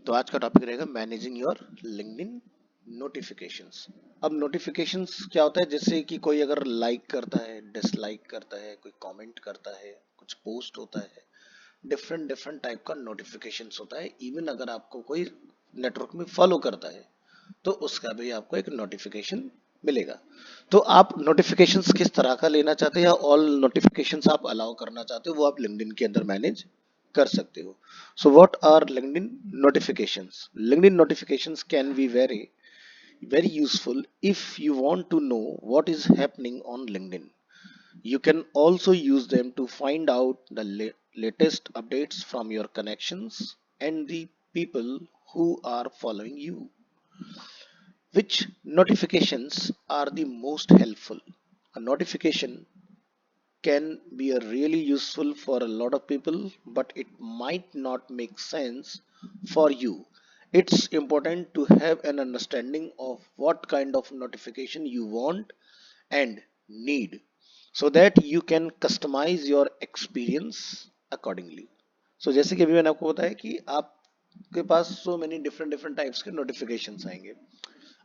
तो आज का टॉपिक रहेगा मैनेजिंग योर लिंक्डइन नोटिफिकेशंस। अब नोटिफिकेशंस क्या होता है, जैसे कि कोई अगर लाइक करता है, डिसलाइक करता है, कोई कमेंट करता है, कुछ पोस्ट होता है, डिफरेंट डिफरेंट टाइप का नोटिफिकेशंस होता है। इवन अगर आपको कोई नेटवर्क में फॉलो करता है तो उसका भी आपको एक नोटिफिकेशन मिलेगा। तो आप नोटिफिकेशंस किस तरह का लेना चाहते हैं या ऑल नोटिफिकेशंस आप अलाउ करना चाहते हो, वो आप लिंक्डइन के अंदर मैनेज कर सकते हो। So what are LinkedIn notifications? LinkedIn notifications can be very useful if you want to know what is happening on LinkedIn. You can also use them to find out the latest updates from your connections and the people who are following you. Which notifications are the most helpful? A notification can be a really useful for a lot of people, but it might not make sense for you. It's important to have an understanding of what kind of notification you want and need so that you can customize your experience accordingly. So जैसे कि अभी मैंने आपको बताया कि आपके पास so many different different types के notifications आएंगे।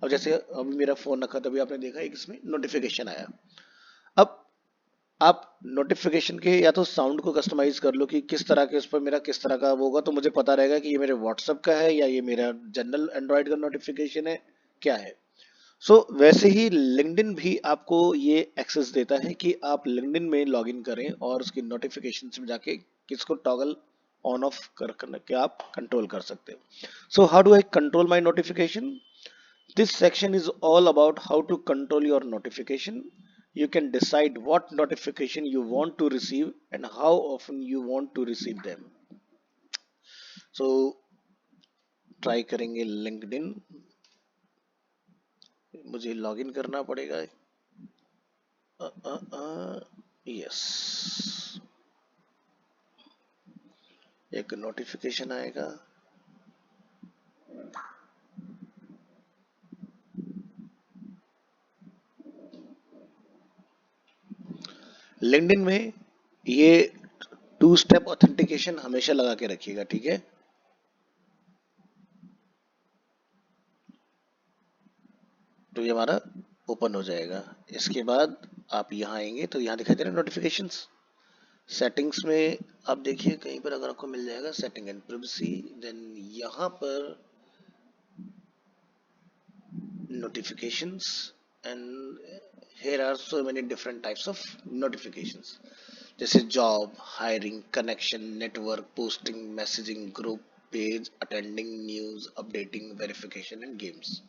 अब जैसे अभी मेरा फोन रखा, तभी आपने देखा एक इसमें नोटिफिकेशन आया। अब आप नोटिफिकेशन के या तो साउंड को कस्टमाइज कर लो कि किस तरह के उस पर मेरा किस तरह का होगा, तो मुझे पता रहेगा कि ये मेरे व्हाट्सएप का है या ये मेरा जनरल एंड्रॉयड का नोटिफिकेशन है, क्या है। वैसे ही लिंक्डइन भी आपको ये एक्सेस देता है कि आप लिंक्डइन में लॉगिन करें और उसकी नोटिफिकेशन में जाके किसको टॉगल ऑन ऑफ करके आप कंट्रोल कर सकते हो। How do I control my notification? This section is all about how to control your notification. You can decide what notification you want to receive and how often you want to receive them. So try करेंगे LinkedIn। मुझे login करना पड़ेगा। Yes, एक notification आएगा। LinkedIn में ये 2 step authentication हमेशा लगा के रखिएगा, ठीक है। तो ये हमारा ओपन हो जाएगा। इसके बाद आप यहाँ आएंगे तो यहाँ दिखाई दे रहा है नोटिफिकेशंस। सेटिंग्स में आप देखिए कहीं पर अगर आपको मिल जाएगा सेटिंग एंड प्रिवेसी, देन यहाँ पर notifications, and here are so many different types of notifications जैसे job, hiring, connection, network, posting, messaging, group, page, attending, news, updating, verification and games.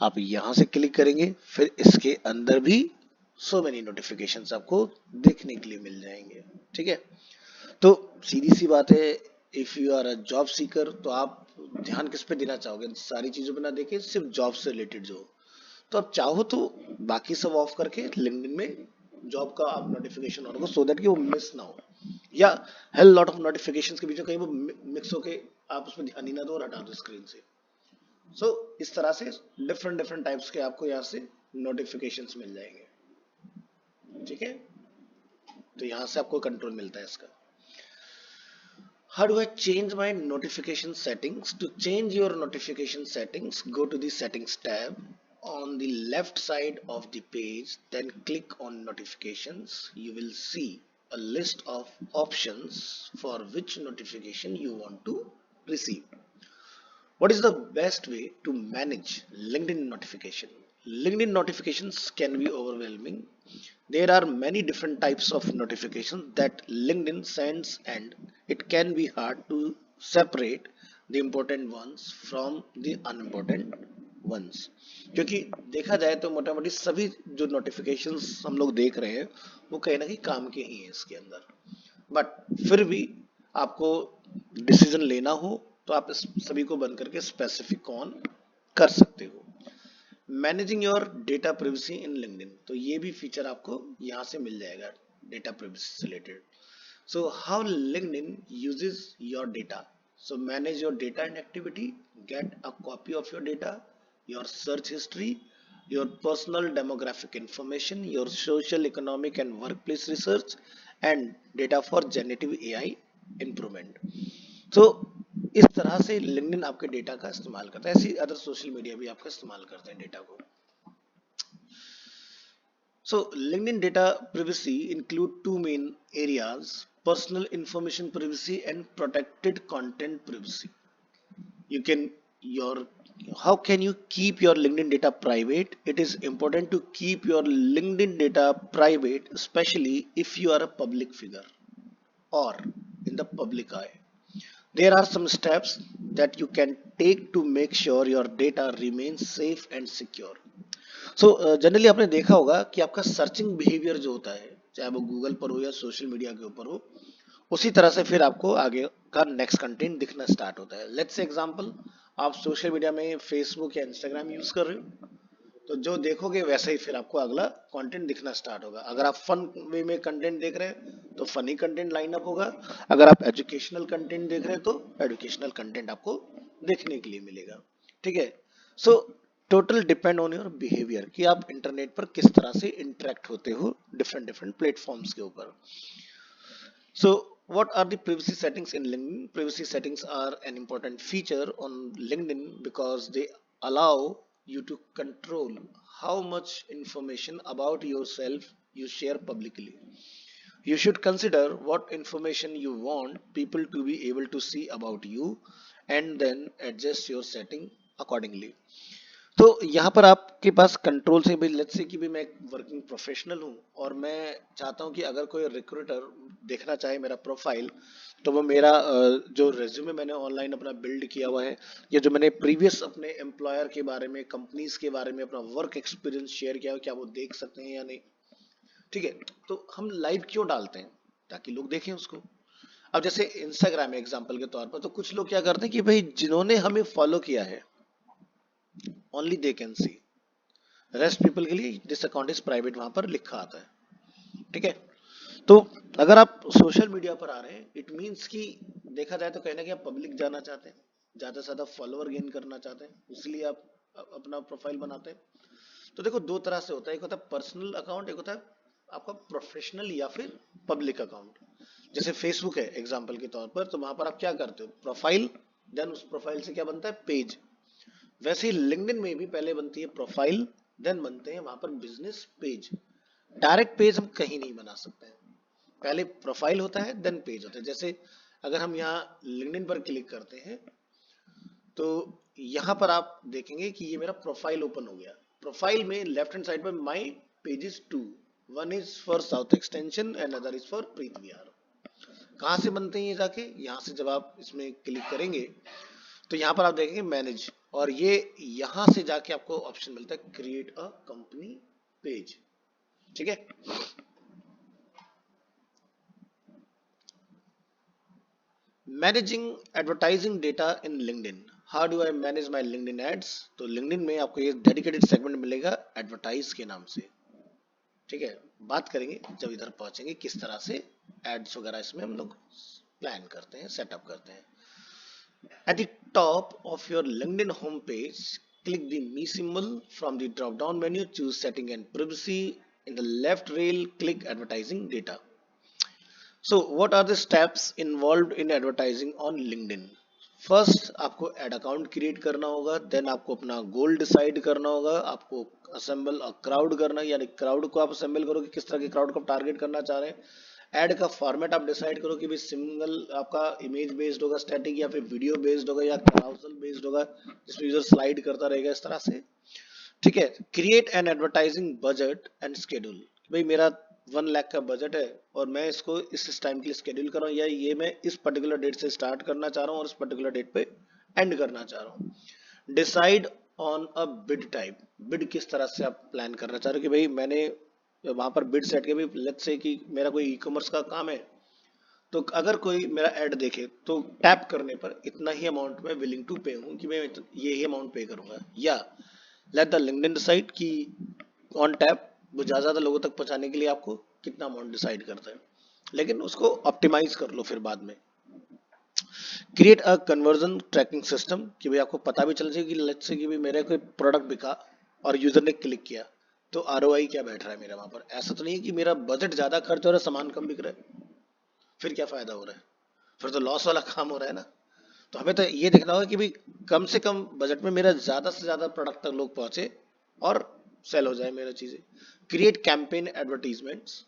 आप यहाँ से क्लिक करेंगे, फिर इसके अंदर भी सो मेनी नोटिफिकेशंस आपको देखने के लिए मिल जाएंगे, ठीक है। तो सीधी सी बात है, if you are a job seeker तो आप ध्यान किस पे देना चाहोगे? सारी चीजों पे ना देके सिर्फ जॉब से रिलेटेड जो, तो आप चाहो तो बाकी सब ऑफ करके लिंक्डइन में जॉब का आप नोटिफिकेशन ऑन करो सो दैट कि वो मिस ना हो, या हेल लॉट ऑफ नोटिफिकेशंस के बीच में कहीं वो मिक्स होके आप उसमें ध्यान ही ना दो और हटा दो स्क्रीन से। इस तरह से डिफरेंट डिफरेंट टाइप्स के आपको यहाँ से नोटिफिकेशंस मिल जाएंगे, ठीक है। तो यहाँ से आपको कंट्रोल मिलता है इसका। How do I change my notification settings? To change your notification settings, go to the settings tab on the left side of the page, then click on notifications. You will see a list of options for which notification you want to receive. What is the best way to manage LinkedIn notification? LinkedIn notifications can be overwhelming. There are many different types of notifications that LinkedIn sends, and it can be hard to separate the important ones from the unimportant ones. क्योंकि देखा जाए तो मोटा मोटी सभी जो notifications हम लोग देख रहे हैं वो कहीं ना कहीं काम के ही हैं इसके अंदर, बट फिर भी आपको डिसीजन लेना हो तो आप इस सभी को बंद करके स्पेसिफिक ऑन कर सकते हो। Managing your data privacy in LinkedIn, तो ये भी फीचर आपको यहाँ से मिल जाएगा डेटा प्रिवेसी से related. How LinkedIn uses your data? Manage your data and activity, get a copy of your data, your search history, your personal demographic information, your social, economic, and workplace research, and data for generative AI improvement. So, इस तरह से LinkedIn आपके data का इस्तेमाल करता है, ऐसी other social media भी आपका इस्तेमाल करते हैं डेटा को। So LinkedIn data privacy include two main areas: personal information privacy and protected content privacy. You can your How can you keep your LinkedIn data private? It is important to keep your LinkedIn data private, especially if you are a public figure or in the public eye. There are some steps that you can take to make sure your data remains safe and secure. So generally आपने देखा होगा कि आपका searching behaviour जो होता है, चाहे वो गूगल पर हो या सोशल मीडिया के ऊपर हो, उसी तरह से फिर आपको आगे का नेक्स्ट कंटेंट दिखना स्टार्ट होता है। लेट्स से एग्जांपल, आप सोशल मीडिया में फेसबुक या इंस्टाग्राम यूज कर रहे हो, तो जो देखोगे वैसा ही फिर आपको अगला कंटेंट दिखना स्टार्ट होगा। अगर आप फन वे में कंटेंट देख रहे हैं तो फनी कंटेंट लाइन अप होगा, अगर आप एजुकेशनल कंटेंट देख रहे हैं तो एजुकेशनल कंटेंट आपको देखने के लिए मिलेगा। ठीक है, so total depend on your behaviour कि आप इंटरनेट पर किस तरह से इंटरेक्ट होते हो डिफरेंट डिफरेंट प्लेटफॉर्म्स के ऊपर। So what are the privacy settings in LinkedIn? Privacy settings are an important feature on LinkedIn because they allow you to control how much information about yourself you share publicly. You should consider what information you want people to be able to see about you and then adjust your setting accordingly. तो यहाँ पर आपके पास control से भाई, let's say कि भाई मैं एक वर्किंग प्रोफेशनल हूँ और मैं चाहता हूँ कि अगर कोई रिक्रूटर देखना चाहे मेरा प्रोफाइल, तो वो मेरा जो रेज्यूमे मैंने ऑनलाइन अपना बिल्ड किया हुआ है या जो मैंने प्रीवियस अपने एम्प्लॉयर के बारे में, कंपनीज के बारे में अपना वर्क एक्सपीरियंस शेयर किया हो, क्या वो देख सकते हैं या नहीं। ठीक है, तो हम लाइव क्यों डालते हैं? ताकि लोग देखें उसको। अब जैसे इंस्टाग्राम एग्जाम्पल के तौर पर, तो कुछ लोग क्या करते हैं कि भाई जिन्होंने हमें फॉलो किया है only they can see, rest people के लिए दिस अकाउंट इज प्राइवेट वहां पर लिखा आता है। ठीक है, तो अगर आप सोशल मीडिया पर आ रहे हैं, इट मींस कि देखा जाए तो कहीं ना कहीं आप पब्लिक जाना चाहते हैं, ज्यादा से ज्यादा फॉलोअर गेन करना चाहते हैं, इसलिए आप अपना प्रोफाइल बनाते हैं। तो देखो दो तरह से होता है, एक होता है पर्सनल अकाउंट, एक होता है आपका प्रोफेशनल या फिर पब्लिक अकाउंट। जैसे फेसबुक है एग्जाम्पल के तौर पर, तो वहां पर आप क्या करते हो, प्रोफाइल, देन उस प्रोफाइल से क्या बनता है, पेज। वैसे ही लिंक्डइन में भी पहले बनती है प्रोफाइल, देन बनते हैं वहां पर बिजनेस पेज। डायरेक्ट पेज हम कहीं नहीं बना सकते हैं, पहले प्रोफाइल होता है देन पेज होता है। जैसे अगर हम यहाँ लिंक्डइन पर क्लिक करते हैं तो यहाँ पर आप देखेंगे कि ये मेरा प्रोफाइल ओपन हो गया। प्रोफाइल में लेफ्ट हैंड साइड पर my pages two, one is for South Extension and other is for Preet Vihar. कहाँ से बनते हैं ये, जाके यहाँ से जब आप इसमें क्लिक करेंगे तो यहाँ पर आप देखेंगे मैनेज, और ये यहाँ से जाके आपको ऑप्शन मिलता है क्रिएट अ कंपनी पेज। ठीक है, managing advertising data in LinkedIn. How do I manage my LinkedIn ads? तो लिंक्डइन में आपको ये डेडिकेटेड सेगमेंट मिलेगा एडवर्टाइज के नाम से। ठीक है, बात करेंगे जब इधर पहुंचेंगे किस तरह से एड्स वगैरह इसमें हम लोग प्लान करते हैं, सेटअप करते हैं। At the top of your LinkedIn homepage, click the Me symbol. From the drop-down menu, choose Setting and Privacy. In the left rail, click Advertising Data. So, what are the steps involved in advertising on LinkedIn? First आपको ad account create करना होगा, then आपको अपना goal decide करना होगा, आपको assemble a crowd करना, यानी क्राउड को आप असेंबल करो कि किस तरह के क्राउड को टारगेट करना चाह रहे हैं। ऐड का फॉर्मेट आप डिसाइड करो कि भाई सिंगल आपका इमेज बेस्ड होगा, स्टैटिक, या फिर वीडियो बेस्ड होगा, या कैराउसल बेस्ड होगा जिसमें यूजर स्लाइड करता रहेगा इस तरह से। ठीक है, create an advertising budget and schedule. भाई मेरा 1 लाख का बजट है और मैं इसको इस टाइम के लिए शेड्यूल कर रहा हूँ, या ये मैं इस पर्टिकुलर डेट से स्टार्ट करना चाह रहा हूँ और इस पर्टिकुलर डेट पे एंड करना चाह रहा हूँ। Decide on a bid type, bid किस तरह से आप प्लान करना चाह रहे हो कि भाई मैंने वहां पर बिड सेट के, भाई लेट्स से कि मेरा कोई ई कॉमर्स का काम है, तो अगर कोई मेरा एड देखे तो टैप करने पर इतना ही अमाउंट मैं विलिंग टू पे हूँ कि मैं ये ही अमाउंट पे करूंगा, या लेट द लिंक्डइन डिसाइड कि ऑन टैप वो ज्यादा लोगों तक पहुंचाने के लिए आपको कितना अमाउंट डिसाइड करता है, लेकिन उसको ऑप्टिमाइज कर लो फिर बाद में। Create a conversion tracking system कि भाई आपको पता भी चल जाए कि लेट्स से कि भाई मेरा कोई प्रोडक्ट बिका और यूजर ने क्लिक किया तो आरओआई क्या बैठ रहा है मेरा वहां पर। ऐसा तो नहीं है कि मेरा बजट ज्यादा खर्च हो रहा है, सामान कम बिक रहा है, फिर क्या फायदा हो रहा है, फिर तो लॉस वाला काम हो रहा है ना। तो हमें तो ये देखना होगा कि भाई कम से कम बजट में मेरा ज्यादा से ज्यादा प्रोडक्ट तक लोग पहुंचे और सेल हो जाए मेरा चीजें। Create campaign advertisements.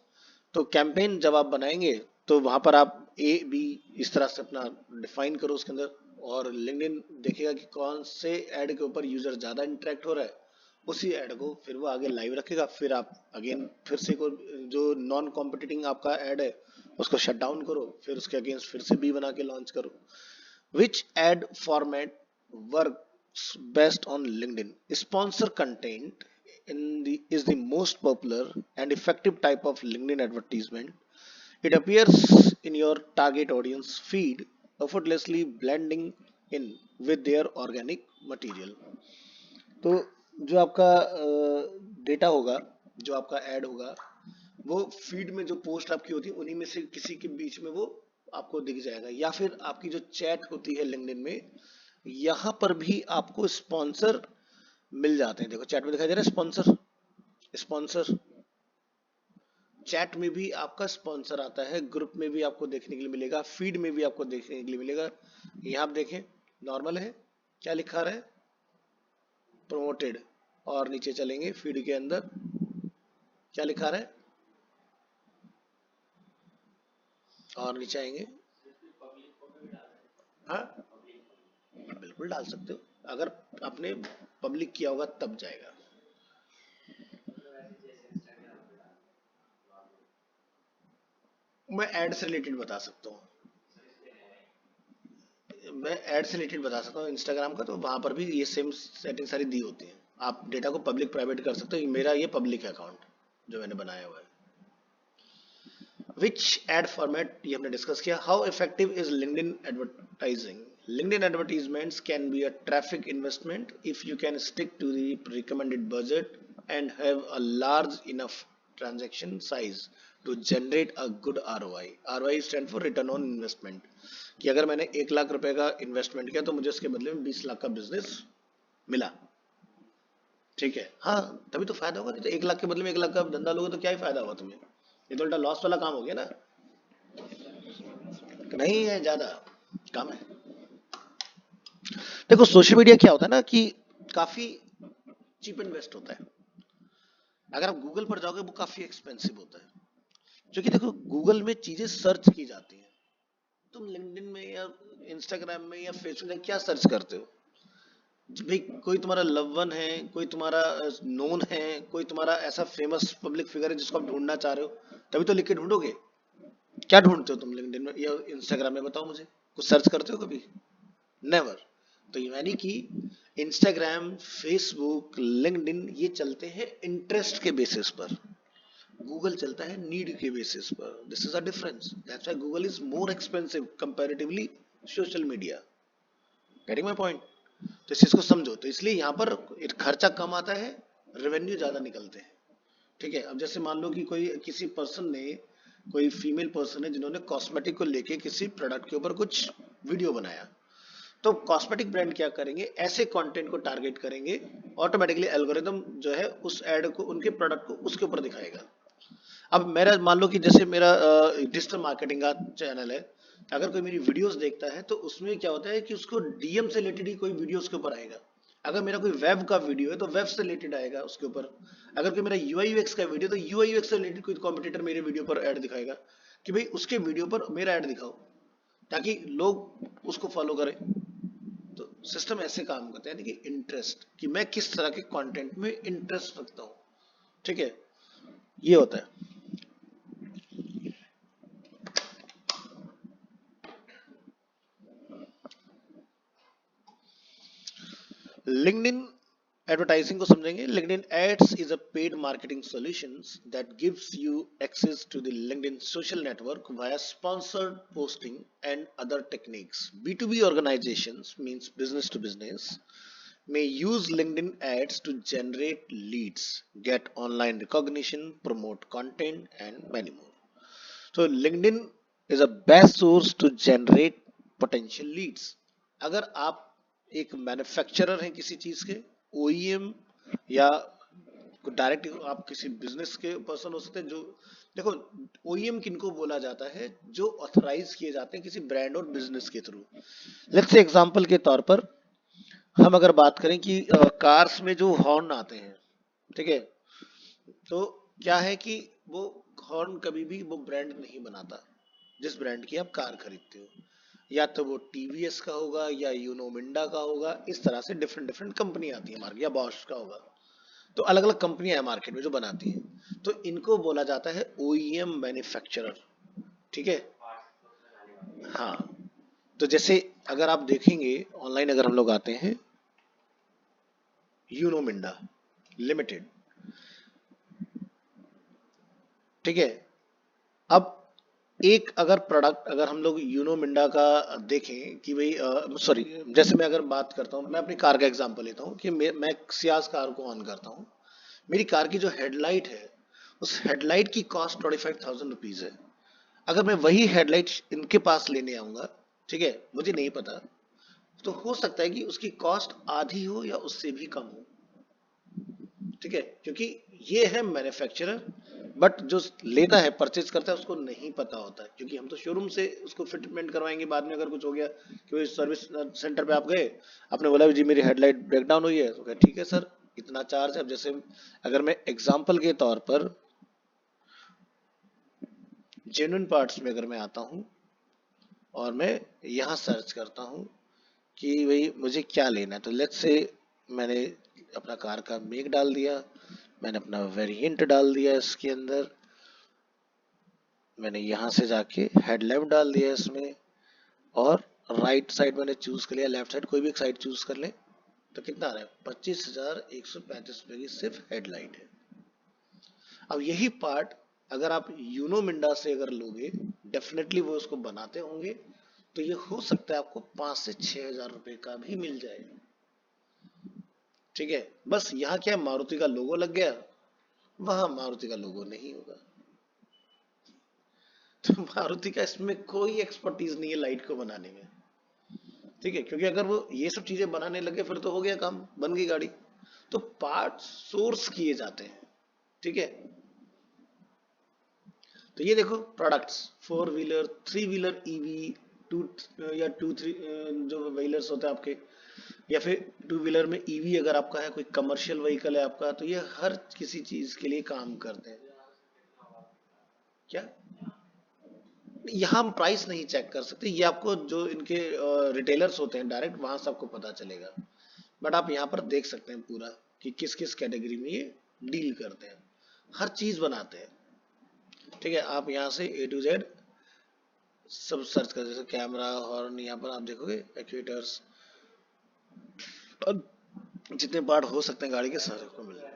तो कैंपेन जब आप बनाएंगे तो वहां पर आप ए बी इस तरह से अपना डिफाइन करो उसके अंदर, और लिंक्डइन देखेगा कि कौन से ऐड के ऊपर यूजर ज्यादा इंटरेक्ट हो रहा है, उसी ऐड को फिर वो आगे लाइव रखेगा। फिर आप अगेन फिर से को जो नॉन कॉम्पिटिटिंग आपका ऐड है उसको शट डाउन करो, फिर उसके अगेंस्ट फिर से बी बना के लॉन्च करो। Which ad format works best on LinkedIn? Sponsor content is the most popular and effective type of LinkedIn advertisement. It appears in your target audience feed, effortlessly blending in with their organic material. तो जो आपका data होगा, जो आपका add होगा, वो feed में जो पोस्ट आपकी होती है उन्हीं में से किसी के बीच में वो आपको दिख जाएगा, या फिर आपकी जो चैट होती है लिंक्डइन में, यहाँ पर भी आपको स्पॉन्सर मिल जाते हैं। देखो चैट में दिखाई दे रहा है स्पॉन्सर, स्पॉन्सर चैट में भी आपका स्पॉन्सर आता है, ग्रुप में भी आपको देखने के लिए मिलेगा, फीड में भी आपको देखने के लिए मिलेगा। यहाँ आप देखें नॉर्मल है, क्या लिखा रहा है, प्रोमोटेड, और नीचे चलेंगे फीड के अंदर क्या लिखा रहा है, और नीचे आएंगे, हाँ बिल्कुल डाल सकते हो, अगर आपने पब्लिक किया होगा तब जाएगा। मैं ऐड से रिलेटेड बता सकता हूँ, मैं ऐड से रिलेटेड बता सकता हूँ इंस्टाग्राम का, तो वहां पर भी ये सेम सेटिंग सारी दी होती है। आप डेटा को पब्लिक प्राइवेट कर सकते हो, मेरा ये पब्लिक है अकाउंट जो मैंने बनाया हुआ है। विच एड फॉर्मेट ये हमने डिस्कस किया। How effective is LinkedIn advertising. LinkedIn advertisements can be a traffic investment if you can stick to the recommended budget and have a large enough transaction size to generate a good ROI. ROI stand for return on investment, कि अगर मैंने 1 लाख रुपए का investment किया तो मुझे उसके बदले में 20 लाख का बिजनेस मिला। ठीक है, हाँ तभी तो फायदा होगा, नहीं तो 1 लाख के बदले में 1 लाख का धंधा लोगे तो क्या ही फायदा होगा तुम्हें, ये तो उल्टा लॉस वाला काम हो गया ना। नहीं है, ज्यादा काम है। देखो सोशल मीडिया क्या होता है ना कि काफी चीप एंड बेस्ट होता है। अगर आप गूगल पर जाओगे वो काफी एक्सपेंसिव होता है, क्योंकि देखो गूगल में चीजें सर्च की जाती हैं। तुम लिंक्डइन में या इंस्टाग्राम में या फेसबुक में क्या सर्च करते हो, भाई कोई तुम्हारा लव वन है, कोई तुम्हारा नोन है, कोई तुम्हारा ऐसा फेमस पब्लिक फिगर है जिसको आप ढूंढना चाह रहे हो, तभी तो लिख के ढूंढोगे। क्या ढूंढते हो तुम लिंक्डइन में या इंस्टाग्राम में, बताओ मुझे, कुछ सर्च करते हो कभी? नेवर। तो यानी कि इंस्टाग्राम, फेसबुक, लिंक्डइन ये चलते हैं इंटरेस्ट के बेसिस पर, गूगल चलता है नीड के बेसिस पर। This is a difference, that's why Google is more expensive comparatively social media. Getting my point? तो इस चीज को समझो, तो इसलिए यहाँ पर खर्चा कम आता है, रेवेन्यू ज्यादा निकलते हैं। ठीक है, अब जैसे मान लो कि कोई किसी पर्सन ने, कोई फीमेल पर्सन है जिन्होंने कॉस्मेटिक को लेके किसी प्रोडक्ट के ऊपर कुछ वीडियो बनाया, तो कॉस्मेटिक ब्रांड क्या करेंगे, ऐसे कंटेंट को टारगेट करेंगे, ऑटोमेटिकली एल्गोरिदम जो है उस एड को, उनके प्रोडक्ट को उसके ऊपर दिखाएगा। अब मेरा मान लो कि जैसे मेरा डिजिटल मार्केटिंग का चैनल है, अगर कोई मेरी वीडियोस देखता है तो उसमें क्या होता है कि उसको डीएम से रिलेटेड ही कोई वीडियो उसके ऊपर आएगा। अगर मेरा कोई वेब का वीडियो है तो वेब से रिलेटेड आएगा उसके ऊपर। अगर कोई मेरा यूआई यूएक्स का वीडियो तो यूआई यूएक्स से रिलेटेड कोई कॉम्पिटिटर मेरे वीडियो पर ऐड दिखाएगा कि भाई उसके वीडियो पर मेरा ऐड दिखाओ, ताकि लोग उसको फॉलो करें। तो सिस्टम ऐसे काम करता है, यानी कि इंटरेस्ट, कि मैं किस तरह के कंटेंट में इंटरेस्ट रखता हूँ। ठीक है, ये होता है। लिंक्डइन एडवर्टाइजिंग को समझेंगे। LinkedIn ads is a paid marketing solutions that gives you access to the LinkedIn social network via sponsored posting and other techniques. B2B organizations, means business to business, may use LinkedIn ads to generate leads, get online recognition, promote content, and many more. So LinkedIn is a best source to generate potential leads. अगर आप एक manufacturer हैं किसी चीज के, OEM, या direct आप किसी बिजनेस के पर्सन हो सकते हैं जो देखो, ओईएम किनको बोला जाता है? जो ऑथराइज किए जाते हैं किसी ब्रांड और बिजनेस के थ्रू। लेट्स से एग्जांपल के तौर पर हम अगर बात करें कि कार्स में जो हॉर्न आते हैं, ठीक है, तो क्या है कि वो हॉर्न कभी भी वो ब्रांड नहीं बनाता जिस ब्रांड की आप कार खरीदते हो। या तो वो टीवीएस का होगा या यूनो मिंडा का होगा, इस तरह से डिफरेंट डिफरेंट कंपनी आती है मार्केट, या बॉश का होगा। तो अलग अलग कंपनियां हैं मार्केट में जो बनाती हैं, तो इनको बोला जाता है ओईएम मैन्युफैक्चरर। ठीक है। हाँ, तो जैसे अगर आप देखेंगे ऑनलाइन, अगर हम लोग आते हैं यूनो मिंडा लिमिटेड, ठीक है। अब एक अगर प्रोडक्ट अगर हम लोग यूनो मिंडा का देखें कि भाई सॉरी, जैसे मैं अगर बात करता हूँ, मैं अपनी कार का एग्जांपल लेता हूँ कि मैं सियाज कार को ऑन करता हूँ। मेरी कार की जो हेडलाइट है, उस हेडलाइट की कॉस्ट 25,000 रुपीज है। अगर मैं वही हेडलाइट इनके पास लेने आऊंगा, ठीक है, मुझे नहीं पता, तो हो सकता है कि उसकी कॉस्ट आधी हो या उससे भी कम हो। ठीक है, क्योंकि ये है मैन्युफैक्चरर, बट जो लेता है परचेज करता है उसको नहीं पता होता है, क्योंकि हम तो शोरूम से उसको फिटमेंट करवाएंगे। बाद में अगर कुछ हो गया कि सर्विस सेंटर पे आप गए, आपने बोला जी मेरी हेडलाइट ब्रेक डाउन हुई है, तो कहा ठीक है सर, इतना चार्ज है। अब जैसे अगर मैं एग्जांपल के तौर पर जेन्युइन पार्ट्स में अगर मैं आता हूँ और मैं यहाँ सर्च करता हूँ कि भाई मुझे क्या लेना है, तो लेट्स से मैंने अपना कार का मेक डाल दिया, मैंने अपना वेरिएंट डाल दिया इसके अंदर, मैंने यहाँ से जाके हेडलैम्प डाल दिया इसमें, और राइट साइड मैंने चूज कर लिया, लेफ्ट साइड कोई भी एक साइड चूज कर ले, तो कितना आ रहा है? 25,135 रुपए की सिर्फ हेडलाइट है। अब यही पार्ट अगर आप यूनो मिंडा से अगर लोगे, डेफिनेटली वो उसको बनाते होंगे, तो ये हो सकता है आपको 5 से 6 हजार रुपए का भी मिल जाए। ठीक है, बस यहाँ क्या है, मारुति का लोगो लग गया, वहां मारुति का लोगो नहीं होगा। तो मारुति का इसमें कोई एक्सपर्टीज नहीं है लाइट को बनाने में। ठीक है, क्योंकि अगर वो ये सब चीजें बनाने लगे फिर तो हो गया काम, बन गई गाड़ी। तो पार्ट सोर्स किए जाते हैं। ठीक है, तो ये देखो products, four wheeler, three wheeler EV, two या टू थ्री जो व्हीलर्स होते हैं आपके, या फिर टू व्हीलर में ईवी अगर आपका है, कोई कमर्शियल व्हीकल है आपका, तो ये हर किसी चीज के लिए काम करते हैं। क्या? यहाँ हम प्राइस नहीं चेक कर सकते, ये आपको जो इनके रिटेलर्स होते हैं डायरेक्ट वहां से आपको पता चलेगा। बट आप यहाँ पर देख सकते हैं पूरा कि किस किस कैटेगरी में ये डील करते हैं, हर चीज बनाते हैं। ठीक है, आप यहाँ से ए टू जेड सब सर्च कर, जैसे कैमरा, हॉर्न, यहाँ पर आप देखोगे एक्चुएटर्स, और जितने पार्ट हो सकते हैं गाड़ी के सारे को मिल जाए।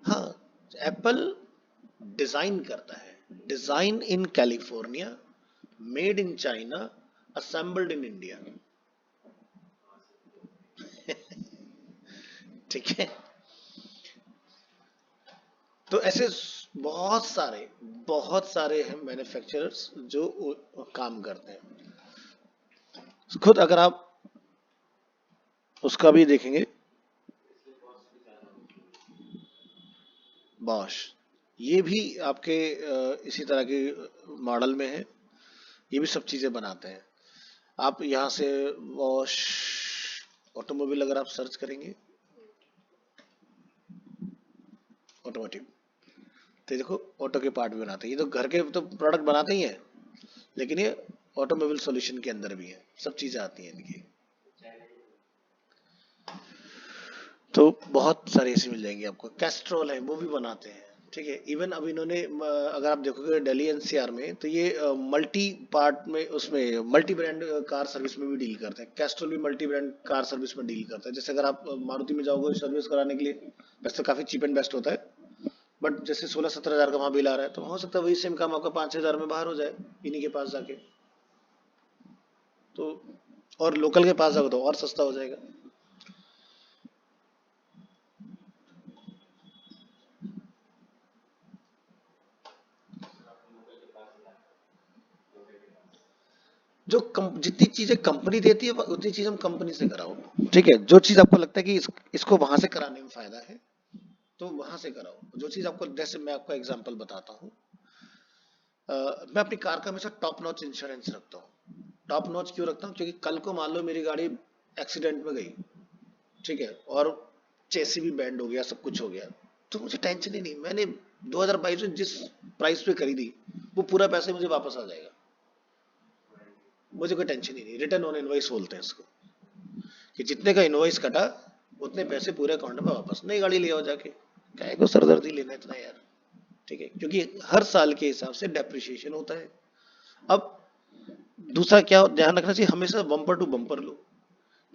हाँ, एप्पल डिजाइन करता है, design in California, made in China, assembled in India. ठीक है, तो ऐसे बहुत सारे हैं मैन्युफैक्चरर्स जो काम करते हैं। खुद अगर आप उसका भी देखेंगे, बॉश, ये भी आपके इसी तरह के मॉडल में है, ये भी सब चीजें बनाते हैं। आप यहाँ से वॉश ऑटोमोबाइल अगर आप सर्च करेंगे, ऑटोमोटिव, तो देखो ऑटो के पार्ट भी बनाते हैं। ये तो घर के तो प्रोडक्ट बनाते ही हैं, लेकिन ये ऑटोमोबाइल सॉल्यूशन के अंदर भी है, सब चीजें आती हैं इनकी। तो बहुत सारे ऐसे मिल जाएंगे आपको। कैस्ट्रोल है, वो भी बनाते हैं। ठीक है, इवन अब इन्होंने अगर आप देखोगे दिल्ली एनसीआर में, तो ये मल्टी पार्ट में, उसमें मल्टी ब्रांड कार सर्विस में भी डील करते हैं। कैस्ट्रोल भी मल्टी ब्रांड कार सर्विस में डील करता है। जैसे अगर आप मारुति में जाओगे सर्विस कराने के लिए, वैसे तो काफी चीप एंड बेस्ट होता है, बट जैसे 16-17 हजार का वहां बिल आ रहा है, तो हो सकता है वही सेम काम आपका 5-6 हजार में बाहर हो जाए इन्हीं के पास जाके। तो और लोकल के पास जाओगे तो और सस्ता हो जाएगा। जितनी चीजें कंपनी देती है उतनी चीज हम कंपनी से कराओ। ठीक है, जो चीज आपको लगता है कि इसको वहां से कराने में फायदा है, तो वहां से कराओ जो चीज आपको। जैसे मैं आपको एग्जांपल बताता हूँ, मैं अपनी कार का हमेशा टॉप नॉच इंश्योरेंस रखता हूँ। टॉप नॉच क्यों रखता हूँ? क्योंकि कल को मान लो मेरी गाड़ी एक्सीडेंट में गई, ठीक है, और चेसी भी बैंड हो गया, सब कुछ हो गया, तो मुझे टेंशन ही नहीं। मैंने 2022 में जिस प्राइस पे खरीदी वो पूरा पैसे मुझे वापस आ जाएगा, मुझे कोई टेंशन ही नहीं। रिटर्न ऑन इनवॉइस बोलते हैं इसको, कि जितने का इनवॉइस कटा उतने पैसे पूरे अकाउंट में वापस। नई गाड़ी ले आओ जाके, काहे को सरदर्दी लेना इतना यार, ठीक है, क्योंकि हर साल के हिसाब से डेप्रिसिएशन होता है। अब दूसरा क्या ध्यान रखना चाहिए, हमेशा बम्पर टू बम्पर लो।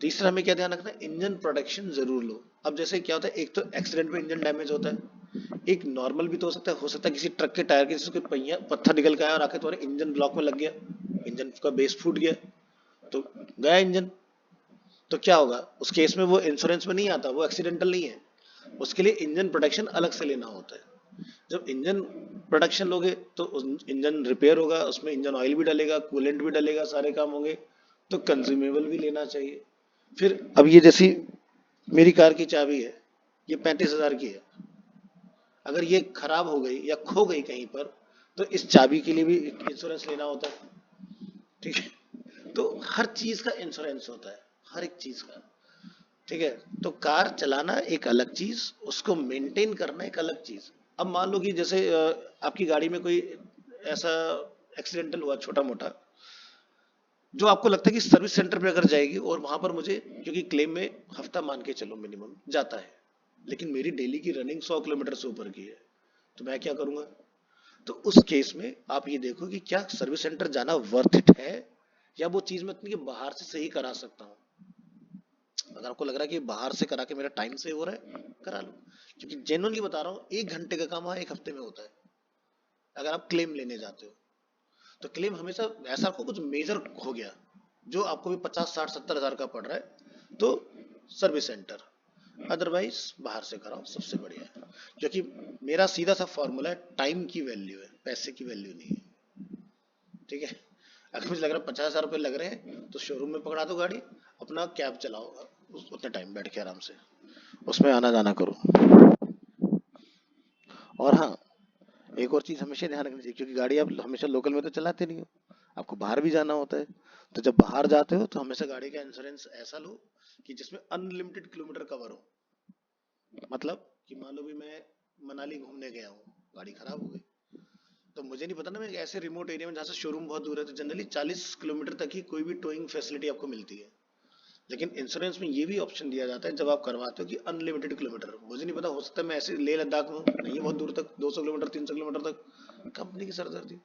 तीसरा हमें क्या ध्यान रखना है, इंजन प्रोटेक्शन जरूर लो। अब जैसे क्या होता है, एक तो एक्सीडेंट में इंजन डैमेज होता है, एक नॉर्मल भी तो हो सकता है किसी ट्रक के टायर के जैसे कोई पहिया पत्थर निकल के आया और आके तुम्हारे इंजन ब्लॉक में लग गया, इंजन का बेस फूट गया, तो गया इंजन। तो क्या होगा उस केस में? वो इंश्योरेंस में नहीं आता, वो एक्सीडेंटल नहीं है, उसके लिए इंजन प्रोटेक्शन अलग से लेना होता है। जब इंजन प्रोटेक्शन लोगे तो इंजन रिपेयर होगा, उसमें इंजन ऑयल भी डलेगा, कूलेंट भी डलेगा, सारे काम होंगे, तो कंज्यूमेबल भी लेना चाहिए। फिर अब ये जैसी मेरी कार की चाबी है, ये 35,000 की है, अगर ये खराब हो गई या खो गई कहीं पर, तो इस चाबी के लिए भी इंश्योरेंस लेना होता है, ठीक है। तो हर चीज का इंश्योरेंस होता है, हर एक चीज का, ठीक है। तो कार चलाना एक अलग चीज, उसको मेंटेन करना एक अलग चीज। अब मान लो कि जैसे आपकी गाड़ी में कोई ऐसा एक्सीडेंटल हुआ छोटा मोटा, जो आपको लगता है कि सर्विस सेंटर पे अगर जाएगी और वहां पर मुझे, क्योंकि क्लेम में हफ्ता मान के चलो मिनिमम जाता है, लेकिन मेरी डेली की रनिंग 100 किलोमीटर से ऊपर की है, तो मैं क्या करूंगा? तो उस केस में आप ये देखो कि क्या सर्विस सेंटर जाना वर्थ इट है, या वो चीज मैं इतनी कि बाहर से सही करा सकता हूँ। अगर आपको लग रहा है कि बाहर से करा के मेरा टाइम सेव हो रहा है, करा लो। क्योंकि जेन्युइनली बता रहा हूँ, 1 घंटे का काम वहाँ 1 हफ्ते में होता है, अगर आप क्लेम लेने जाते हो। तो क्लेम हमेशा ऐसा आपको कुछ मेजर हो गया जो आपको भी 50, 60, 70 हजार का पड़ रहा है, तो सर्विस सेंटर, अदरवाइज बाहर से कराओ, सबसे बढ़िया है। क्योंकि मेरा सीधा सा फॉर्मूला है, टाइम की वैल्यू है, पैसे की वैल्यू नहीं है, ठीक है। अगर मुझे लग रहा है 50,000 रुपये लग रहे हैं, तो शोरूम में पकड़ा दो गाड़ी, अपना कैब चलाओ, उतने टाइम बैठ के आराम से उसमें आना जाना करो। और हाँ, एक और चीज हमेशा ध्यान रखनी चाहिए, क्योंकि गाड़ी आप हमेशा लोकल में तो चलाते नहीं हो, आपको बाहर भी जाना होता है। तो जब बाहर जाते हो तो हमेशा गाड़ी का इंश्योरेंस ऐसा लो कि जिसमें अनलिमिटेड किलोमीटर कवर हो। मतलब कि मान लो भी मैं मनाली घूमने गया हूँ, गाड़ी खराब हो गई, तो मुझे नहीं पता ना, मैं एक ऐसे रिमोट एरिया में जहाँ से शोरूम बहुत दूर है, तो जनरली 40 किलोमीटर तक ही कोई भी टोइंग फैसिलिटी आपको मिलती है। लेकिन इंश्योरेंस में ये भी ऑप्शन दिया जाता है जब आप करवाते हो कि अनलिमिटेड किलोमीटर। मुझे नहीं पता, हो सकता है मैं ऐसे लेह लद्दाख में नहीं है बहुत दूर तक, 200 किलोमीटर 300 किलोमीटर तक, कंपनी की सरदर्दी।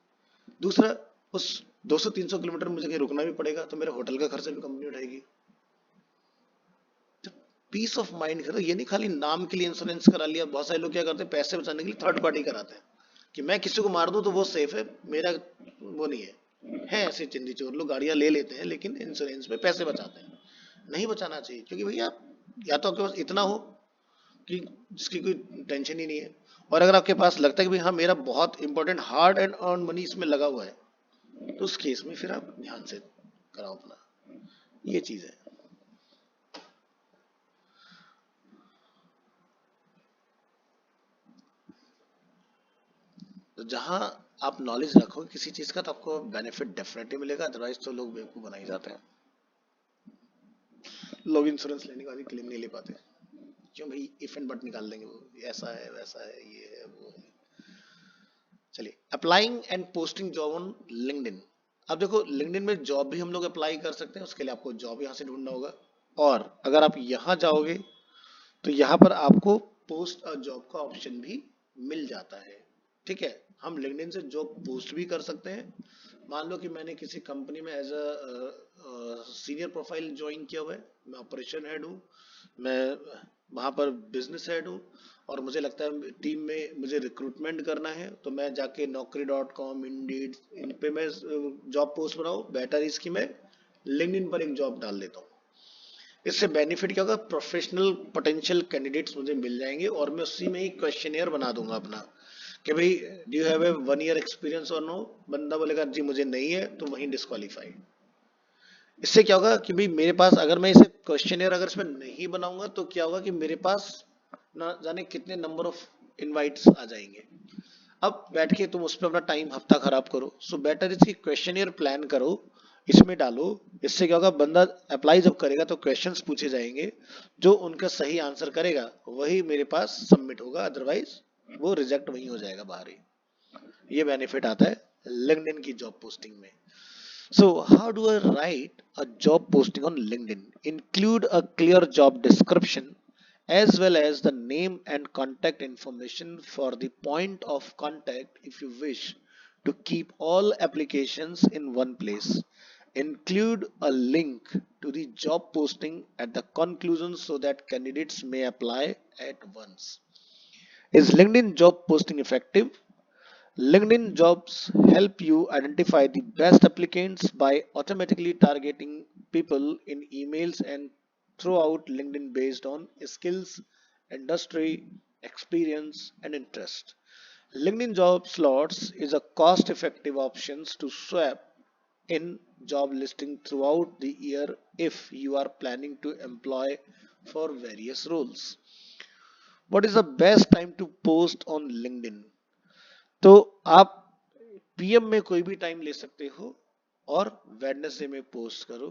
दूसरा, उस 200 300 किलोमीटर मुझे कहीं रुकना भी पड़ेगा तो मेरे होटल का खर्चा भी कंपनी उठाएगी। पीस ऑफ माइंड करो, ये नहीं खाली नाम के लिए इंश्योरेंस करा लिया। बहुत सारे लोग क्या करते हैं, पैसे बचाने के लिए थर्ड पार्टी कराते हैं कि मैं किसी को मार दूं तो वो सेफ है, मेरा वो नहीं है ऐसे चिंदी चोर लोग गाड़ियां ले लेते हैं लेकिन इंश्योरेंस में पैसे बचाते हैं। नहीं बचाना चाहिए, क्योंकि भैया या तो आपके पास इतना हो कि जिसकी कोई टेंशन ही नहीं है, और अगर आपके पास लगता है कि भाई हाँ मेरा बहुत important hard and earn money इसमें लगा हुआ है, तो उस केस में फिर आप ध्यान से कराओ अपना, ये चीज है। तो जहां आप नॉलेज रखोगे किसी चीज का, तो आपको बेनिफिट डेफिनेटली मिलेगा, अदरवाइज तो लोग बेवकूफ बनाए जाते हैं। लोग इंश्योरेंस लेने के बाद भी क्लेम नहीं ले पाते, क्यों भाई? इफ एंड बट निकाल देंगे, वो ऐसा है वैसा है ये है वो है। चलिए, applying and posting job on LinkedIn. अब देखो, लिंक्डइन में जॉब भी हम लोग अप्लाई कर सकते हैं, उसके लिए आपको जॉब यहाँ से ढूंढना होगा। और अगर आप यहाँ जाओगे तो यहाँ पर आपको पोस्ट अ जॉब का ऑप्शन भी मिल जाता है, ठीक है। हम लिंक्डइन से जॉब पोस्ट भी कर सकते हैं। मान लो कि मैंने किसी कंपनी में as a senior profile join किया हुआ है, मैं ऑपरेशन हेड हूँ, मैं वहाँ पर बिजनेस हेड हूँ, और मुझे लगता है टीम में मुझे रिक्रूटमेंट करना है, तो मैं जाके naukri.com, इंडीड, इन पे मैं जॉब पोस्ट बनाऊँ। बेटर इसकी मैं लिंक्डइन पर एक जॉब डाल देता हूँ। इससे बेनिफिट क्या होगा, प्रोफेशनल पोटेंशियल कैंडिडेट्स मुझे मिल जाएंगे, और मैं उसी में ही क्वेश्चनियर बना दूंगा अपना कि भाई do you have a 1 year experience और नो। बंदा बोलेगा जी मुझे नहीं है, तो वहीं डिस्qualified। इससे क्या होगा कि भाई मेरे पास, अगर मैं इसे क्वेश्चनियर अगर इसमें नहीं बनाऊंगा, तो क्या होगा कि मेरे पास ना जाने कितने नंबर ऑफ इनवाइट्स आ जाएंगे। अब बैठ के तुम उस पर अपना टाइम हफ्ता खराब करो, सो बेटर इसकी क्वेश्चनियर प्लान करो, इसमें डालो। इससे क्या होगा, बंदा अप्लाई जब करेगा तो क्वेश्चंस पूछे जाएंगे, जो उनका सही आंसर करेगा वही मेरे पास सबमिट होगा, अदरवाइज वो रिजेक्ट वही हो जाएगा बाहर ही। ये बेनिफिट आता है लिंक्डइन की जॉब पोस्टिंग में। So, how do I write a job posting on LinkedIn? Include a clear job description as well as the name and contact information for the point of contact if you wish to keep all applications in one place. Include a link to the job posting at the conclusion so that candidates may apply at once. Is LinkedIn job posting effective? LinkedIn jobs help you identify the best applicants by automatically targeting people in emails and throughout LinkedIn based on skills, industry, experience, and interest. LinkedIn job slots is a cost effective option to swap in job listing throughout the year if you are planning to employ for various roles. What is the best time to post on LinkedIn? तो आप PM में कोई भी time ले सकते हो और Wednesday में पोस्ट करो।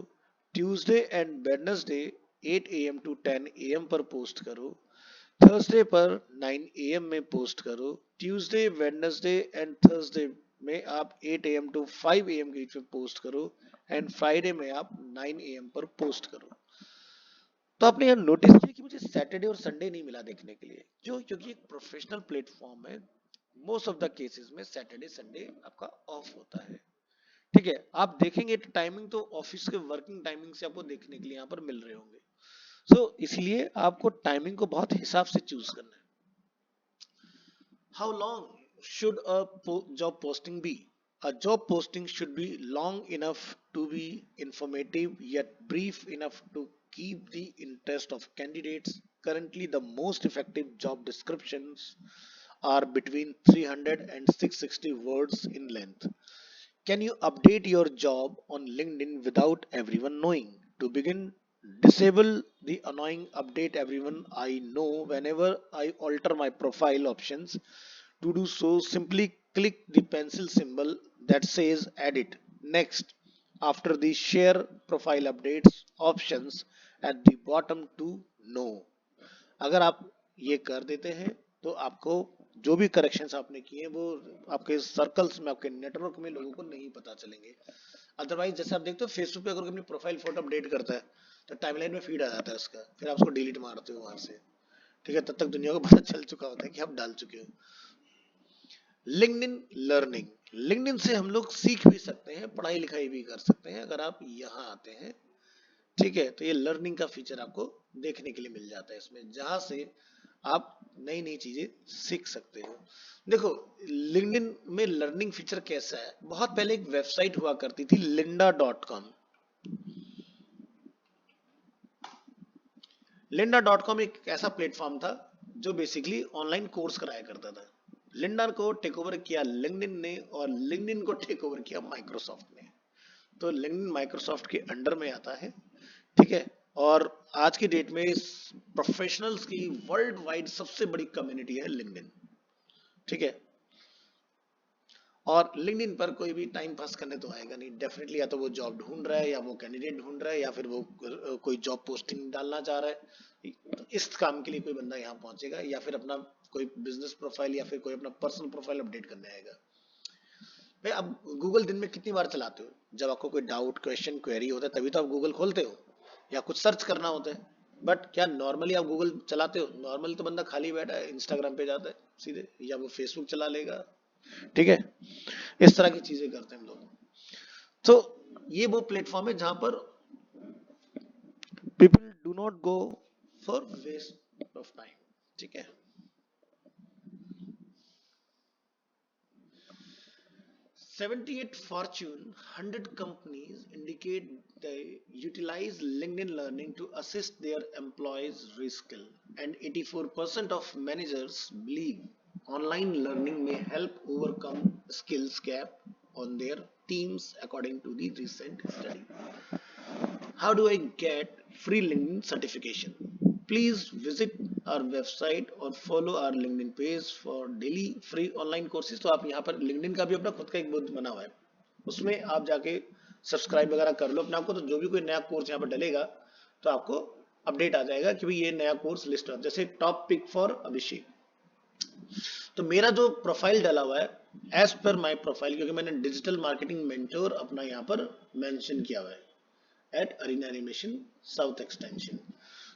Tuesday and Wednesday 8 AM to 10 AM पर पोस्ट करो। थर्सडे पर 9 AM में पोस्ट करो। ट्यूसडे वेडनेसडे एंड थर्सडे में आप 8 AM टू 5 AM के बीच में पोस्ट करो एंड फ्राइडे में आप 9 AM पर पोस्ट करो। तो आपने यहाँ नोटिस किया कि मुझे सैटरडे और संडे नहीं मिला देखने के लिए, जो क्योंकि एक प्रोफेशनल प्लेटफॉर्म है। मोस्ट ऑफ द केसेस में सैटरडे संडे आपका ऑफ होता है। ठीक है, आप देखेंगे टाइमिंग तो ऑफिस के वर्किंग टाइमिंग से आपको देखने के लिए यहाँ पर मिल रहे होंगे। सो इसलिए आपको टाइमिंग को बहुत हिसाब से चूज करना है। How long should a job posting be? A job posting should be long enough to be informative yet brief enough to keep the interest of candidates. Currently, the most effective job descriptions are between 300 and 660 words in length. Can you update your job on LinkedIn without everyone knowing? To begin, disable the annoying update everyone I know whenever I alter my profile options. To do so, simply click the pencil symbol that says edit next after the share profile updates options at the bottom to know. अगर आप ये कर देते हैं तो आपको जो भी करेक्शंस आपने किए वो आपके सर्कल्स में, आपके नेटवर्क में लोगों को नहीं पता चलेंगे। अदरवाइज जैसे आप देखते हो फेसबुक पे अगर कोई अपनी प्रोफाइल फोटो अपडेट करता है तो टाइमलाइन में फीड आ जाता है उसका, फिर आप उसको डिलीट मारते हो वहां से। ठीक है, तब तक दुनिया को पता चल चुका होता है कि आप डाल चुके हो। लिंक्डइन लर्निंग, लिंक्डइन से हम लोग सीख भी सकते हैं, पढ़ाई लिखाई भी कर सकते हैं अगर आप यहाँ आते हैं। ठीक है, तो ये लर्निंग का फीचर आपको देखने के लिए मिल जाता है इसमें, जहां से आप नई नई चीजें सीख सकते हो। देखो लिंक्डइन में लर्निंग फीचर कैसा है, बहुत पहले एक वेबसाइट हुआ करती थी lynda.com। lynda.com एक ऐसा प्लेटफॉर्म था जो बेसिकली ऑनलाइन कोर्स कराया करता था। लिंडा को टेक ओवर किया लिंक्डइन ने और लिंक्डइन को टेक ओवर किया माइक्रोसॉफ्ट ने। तो लिंक्डइन माइक्रोसॉफ्ट के अंडर में आता है। ठीक है, और आज की डेट में प्रोफेशनल्स की वर्ल्ड वाइड सबसे बड़ी कम्युनिटी है लिंक्डइन। ठीक है, और लिंक्डइन पर कोई भी टाइम पास करने तो आएगा नहीं, डेफिनेटली या तो वो जॉब ढूंढ रहा है या वो कैंडिडेट ढूंढ रहा है या फिर वो कोई जॉब पोस्टिंग डालना चाह रहा है, तो इस काम के लिए कोई बंदा यहाँ पहुंचेगा या फिर अपना कोई बिजनेस प्रोफाइल या फिर कोई अपना पर्सनल प्रोफाइल अपडेट करने आएगा। भाई अब गूगल दिन में कितनी बार चलाते हो? जब आपको कोई डाउट क्वेश्चन क्वेरी होता है तभी तो आप गूगल खोलते हो या कुछ सर्च करना होता है। बट क्या नॉर्मली आप गूगल चलाते हो? नॉर्मली तो बंदा खाली बैठा है इंस्टाग्राम पे जाता है सीधे, या वो फेसबुक चला लेगा। ठीक है, इस तरह की चीजें करते हैं हम लोग। तो ये वो प्लेटफॉर्म है जहां पर people do not go for waste of time. ठीक है, 78 Fortune 100 companies indicate they utilize LinkedIn Learning to assist their employees reskill, and 84% of managers believe online learning may help overcome skills gap on their teams according to the recent study. How do I get free LinkedIn certification? please visit our website और follow our LinkedIn page for daily free online courses। तो आप यहाँ पर LinkedIn का भी अपना खुद का एक बूथ बना हुआ है, उसमें आप जाके सब्सक्राइब वगैरह कर लो अपने आपको, तो जो भी कोई नया कोर्स यहाँ पर डलेगा तो आपको अपडेट आ जाएगा कि भाई ये नया कोर्स लिस्ट हो, जैसे टॉप पिक फॉर अभिषेक। तो मेरा जो प्रोफाइल डाला हुआ है एज पर माय प्रोफाइल, क्योंकि मैंने डिजिटल मार्केटिंग मेंटोर अपना यहाँ पर मेंशन किया हुआ है एट अरीना एनिमेशन साउथ एक्सटेंशन।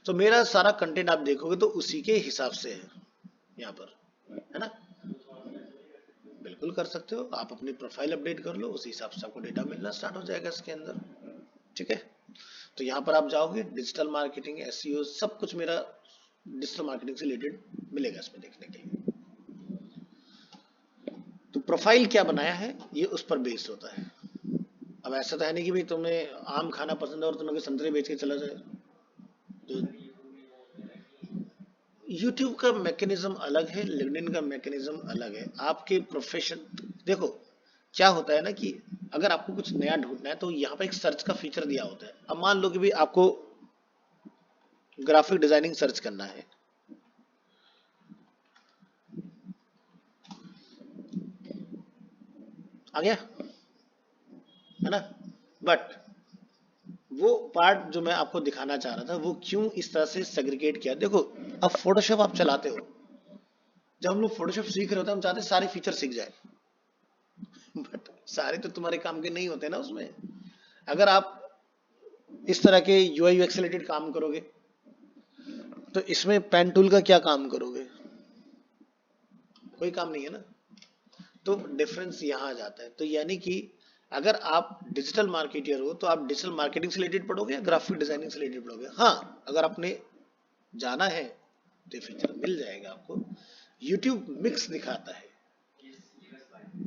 तो मेरा सारा कंटेंट आप देखोगे तो उसी के हिसाब से है यहाँ पर, है ना। बिल्कुल कर सकते हो, आप अपनी प्रोफाइल अपडेट कर लो, उसी हिसाब से आपको डेटा मिलना स्टार्ट हो जाएगा इसके अंदर, ठीक है। तो यहाँ पर आप जाओगे, डिजिटल मार्केटिंग, एसईओ, सब कुछ मेरा डिजिटल मार्केटिंग से रिलेटेड मिलेगा इसमें देखने के लिए। तो प्रोफाइल क्या बनाया है ये उस पर बेस्ड होता है। अब ऐसा तो है नहीं कि भाई तुम्हें आम खाना पसंद है और तुम्हें संतरे बेच के चला जाए। तो YouTube का मैकेनिज्म अलग है, लिंक्डइन का मैकेनिज्म अलग है। आपके प्रोफेशन देखो क्या होता है ना कि अगर आपको कुछ नया ढूंढना है तो यहाँ पर एक सर्च का फीचर दिया होता है। अब मान लो कि भाई आपको ग्राफिक डिजाइनिंग सर्च करना है, आ गया है ना, बट वो पार्ट जो मैं आपको दिखाना चाह रहा था वो क्यों इस तरह से सेग्रीगेट किया। देखो अब फोटोशॉप आप चलाते हो, जब हम लोग फोटोशॉप सीख रहे होते हैं हम चाहते हैं सारे फीचर सीख जाए, बट सारे तो तुम्हारे काम के नहीं होते ना उसमें। अगर आप इस तरह के यूआई यूएक्स रिलेटेड काम करोगे तो इसमें पेन टूल का क्या काम करोगे, कोई काम नहीं है ना। तो डिफरेंस यहाँ आ जाता है। तो यानी कि अगर आप डिजिटल मार्केटियर हो तो आप डिजिटल मार्केटिंग से रिलेटेड पढ़ोगे या ग्राफिक डिजाइनिंग से रिलेटेड पढ़ोगे। हाँ, अगर आपने जाना है तो फीचर मिल जाएगा आपको। यूट्यूब मिक्स दिखाता है,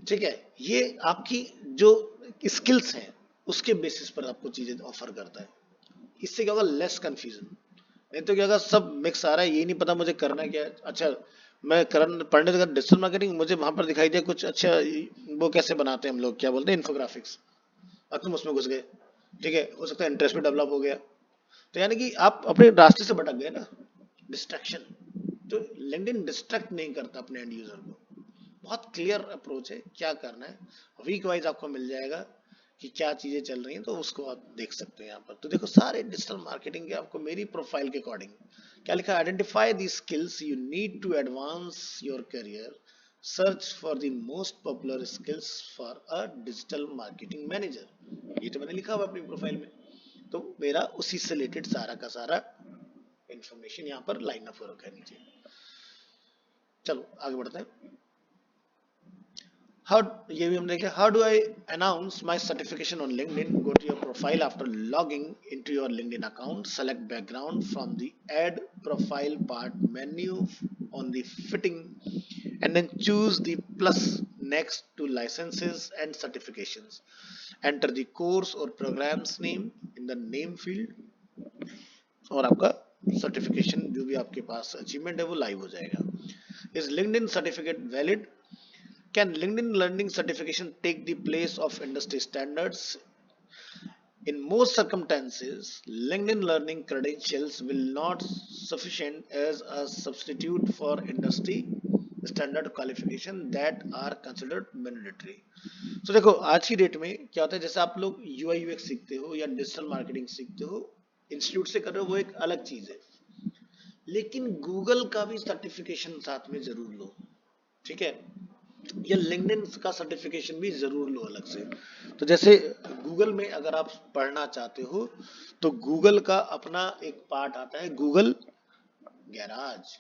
ठीक है, ये आपकी जो स्किल्स हैं उसके बेसिस पर आपको चीजें ऑफर करता है। इससे क्या होगा, लेस कंफ्यूजन। नहीं तो क्या होगा, सब मिक्स आ रहा है, ये नहीं पता मुझे करना क्या है। अच्छा मैं पढ़ने लगा डिजिटल मार्केटिंग, मुझे वहां पर दिखाई दिया कुछ अच्छा, वो कैसे बनाते हैं हम लोग, क्या बोलते हैं, इन्फोग्राफिक्स, अब तुम उसमें घुस गए, ठीक है, हो सकता है इंटरेस्ट भी डेवलप हो गया। तो यानी कि आप अपने रास्ते से भटक गए ना, डिस्ट्रैक्शन। तो लिंक्डइन डिस्ट्रैक्ट नहीं करता अपने एंड यूजर को, बहुत क्लियर अप्रोच है क्या करना है, वीक वाइज आपको मिल जाएगा कि क्या चीजें चल रही हैं, तो उसको आप देख सकते हैं यहाँ पर। तो देखो सारे डिजिटल मार्केटिंग के आपको मेरी प्रोफाइल के अकॉर्डिंग क्या लिखा, identify the skills you need to advance your career, search for the most popular skills for a digital marketing manager. ये तो मैंने लिखा हुआ अपनी प्रोफाइल में, तो मेरा उसी से रिलेटेड सारा का सारा इंफॉर्मेशन यहाँ पर लाइन अप हो रखा है नीचे। चलो आगे बढ़ते हैं। How ये भी हमने देखा, how do I announce my certification on LinkedIn? Go to your profile after logging into your LinkedIn account, select background from the add profile part menu on the fitting, and then choose the plus next to licenses and certifications. Enter the course or program's name in the name field और आपका certification जो भी आपके पास achievement है वो live हो जाएगा। Is LinkedIn certificate valid? Can LinkedIn Learning certification take the place of industry standards? In most circumstances, LinkedIn Learning credentials will not sufficient as a substitute for industry standard qualification that are considered mandatory. So देखो आज की date में क्या होता है, जैसे आप लोग UI UX सीखते हो या डिजिटल मार्केटिंग सीखते हो, इंस्टीट्यूट से कर रहे हो, वो एक अलग चीज है, लेकिन गूगल का भी सर्टिफिकेशन साथ में जरूर लो, ठीक है, या लिंक्डइन का सर्टिफिकेशन भी जरूर लो अलग से। तो जैसे गूगल में अगर आप पढ़ना चाहते हो तो गूगल का अपना एक पार्ट आता है गूगल गैराज।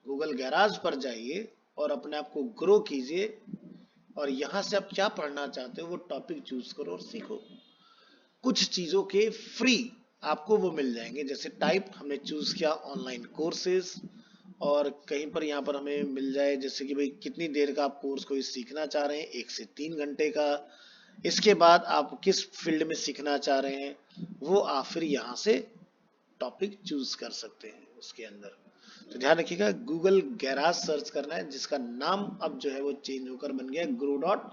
गूगल गैराज पर जाइए और अपने आप को ग्रो कीजिए, और यहां से आप क्या पढ़ना चाहते हो वो टॉपिक चूज करो और सीखो। कुछ चीजों के फ्री आपको वो मिल जाएंगे, जैसे टाइप हमने चूज किया ऑनलाइन कोर्सेज, और कहीं पर यहाँ पर हमें मिल जाए जैसे कि भाई कितनी देर का आप कोर्स कोई सीखना चाह रहे हैं, 1 से 3 घंटे का, इसके बाद आप किस फील्ड में सीखना चाह रहे हैं वो आप फिर यहाँ से टॉपिक चूज कर सकते हैं उसके अंदर। तो ध्यान रखिएगा गूगल गैराज सर्च करना है, जिसका नाम अब जो है वो चेंज होकर बन गया ग्रो डॉट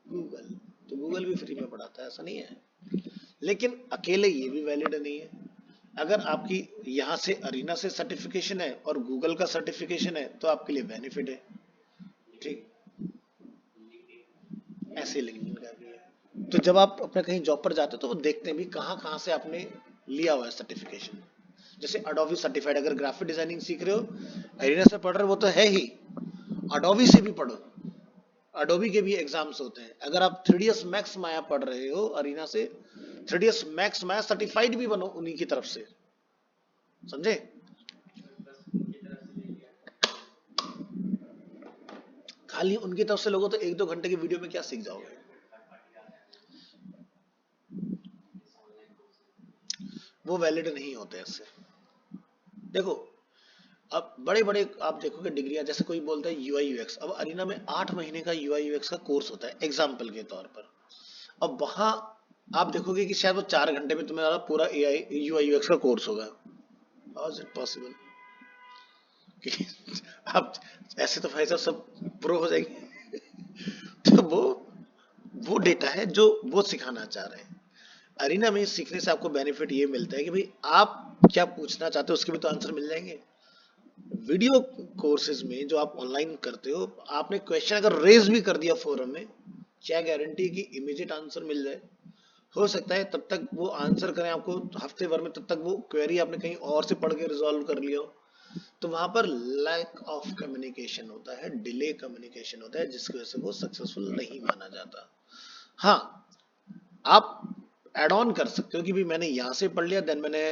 गूगल। तो गूगल भी फ्री में पढ़ाता है, ऐसा नहीं है, लेकिन अकेले ये भी वैलिड नहीं है, अगर आपकी यहाँ से अरीना से सर्टिफिकेशन है और गूगल का सर्टिफिकेशन है तो आपके लिए बेनिफिट है। ठीक, ऐसे लिंक्डइन का भी है। तो जब आप अपने कहीं जॉब पर जाते हो तो वो देखते हैं भी कहाँ कहाँ से आपने लिया हुआ है सर्टिफिकेशन। जैसे अडोबी सर्टिफाइड, अगर ग्राफिक डिजाइनिंग सीख रहे हो, अरीना से पढ़ रहे हो, वो तो है ही, अडोबी से भी पढ़ो, अडोबी के भी एग्जाम्स होते हैं। अगर आप 3ds मैक्स माया पढ़ रहे हो अरीना से, 3ds मैक्स माया सर्टिफाइड भी बनो उन्हीं की तरफ से, समझे। खाली उनकी तरफ से लोगों तो 1-2 घंटे की वीडियो में क्या सीख जाओगे। वो वैलिड नहीं होते ऐसे। देखो, अब बड़े बड़े आप देखोगे डिग्रियां, जैसे कोई बोलता है यूआई यूएक्स, अब अरीना में 8 महीने का यूआई यूएक्स का कोर्स होता है एग्जाम्पल के तौर पर। अब वहां आप देखोगे कि शायद वो 4 घंटे में तुम्हारा पूरा एआई यूआई यूएक्स का कोर्स होगा। हाउ इज इट पॉसिबल कि आप ऐसे तो भाई साहब सब प्रो हो जाएंगे। तो वो डेटा है जो वो सिखाना चाह रहे हैं। अरीना में सीखने से आपको बेनिफिट ये मिलता है कि भाई आप क्या पूछना चाहते हो उसके भी तो आंसर मिल जाएंगे। वीडियो कोर्सेज में जो आप ऑनलाइन करते हो, आपने क्वेश्चन अगर रेज भी कर दिया फोरम में, क्या गारंटी कि इमीडिएट आंसर मिल जाए। हो सकता है तब तक वो आंसर करें आपको हफ्ते भर में, तब तक वो क्वेरी आपने कहीं और से पढ़ के रिजॉल्व कर लिया हो। तो वहां पर लैक ऑफ कम्युनिकेशन होता है, डिले कम्युनिकेशन होता है, जिसकी वजह से वो सक्सेसफुल नहीं माना जाता। हाँ, आप एड ऑन कर सकते हो कि भी मैंने यहाँ से पढ़ लिया, देन मैंने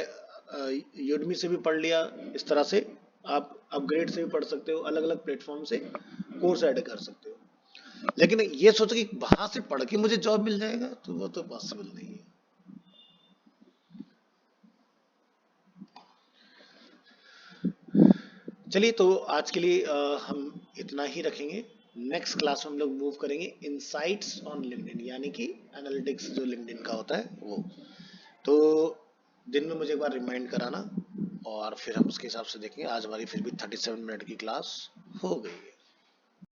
यूडमी से भी पढ़ लिया, इस तरह से आप अपग्रेड से भी पढ़ सकते हो, अलग अलग प्लेटफॉर्म से कोर्स ऐड कर सकते हो। लेकिन ये सोचो कि वहां से पढ़ के मुझे जॉब मिल जाएगा, तो वो तो पॉसिबल नहीं है। चलिए, तो आज के लिए हम इतना ही रखेंगे। नेक्स्ट क्लास में हम लोग मूव करेंगे इनसाइट्स ऑन लिंक्डइन, यानी कि एनालिटिक्स जो लिंक्डइन का होता है वो। तो दिन में मुझे एक बार रिमाइंड कराना, और फिर हम उसके हिसाब से देखेंगे। आज हमारी फिर भी 37 मिनट की क्लास हो गई है।